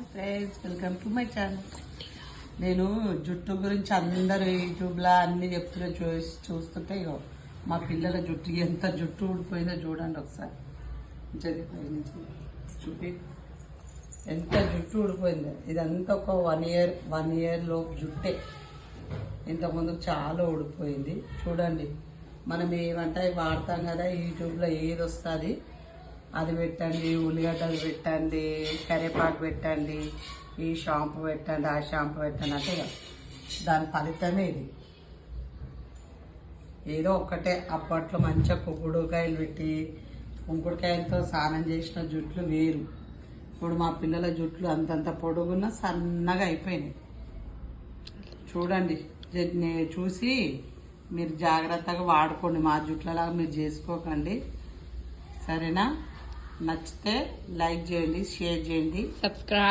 Hi friends, welcome to my channel. నేను జుట్టు గురించి అందరూ యూట్యూబ్లో అన్ని చెప్తున్నా చూస్తుంటే ఇగో మా పిల్లల జుట్టు ఎంత జుట్టు ఊడిపోయిందో చూడండి ఒకసారి. చూపి ఎంత జుట్టు ఊడిపోయిందో. ఇదంతా ఒక 1 ఇయర్ లోపు జుట్టే. ఇంతకుముందు చాలా ఊడిపోయింది. చూడండి, మనం ఏమంటే వాడతాం కదా, యూట్యూబ్లో ఏది వస్తుంది అది పెట్టండి, ఉల్లిగడ్డలు పెట్టండి, కరివేపాకు పెట్టండి, ఈ షాంపూ పెట్టండి, ఆ షాంపూ పెట్టండి అంటే దాని ఫలితమే ఇది. ఏదో ఒక్కటే అప్పట్లో మంచిగా కుంకుడుకాయలు పెట్టి కుంకుడుకాయలతో స్నానం చేసిన జుట్లు వేరు. ఇప్పుడు మా పిల్లల జుట్లు అంతంత పొడుగున్న సన్నగా అయిపోయినాయి. చూడండి, చూసి మీరు జాగ్రత్తగా వాడుకోండి. మా జుట్లలాగా మీరు చేసుకోకండి, సరేనా? నచ్చితే లైక్ చేయండి, షేర్ చేయండి, సబ్స్క్రైబ్.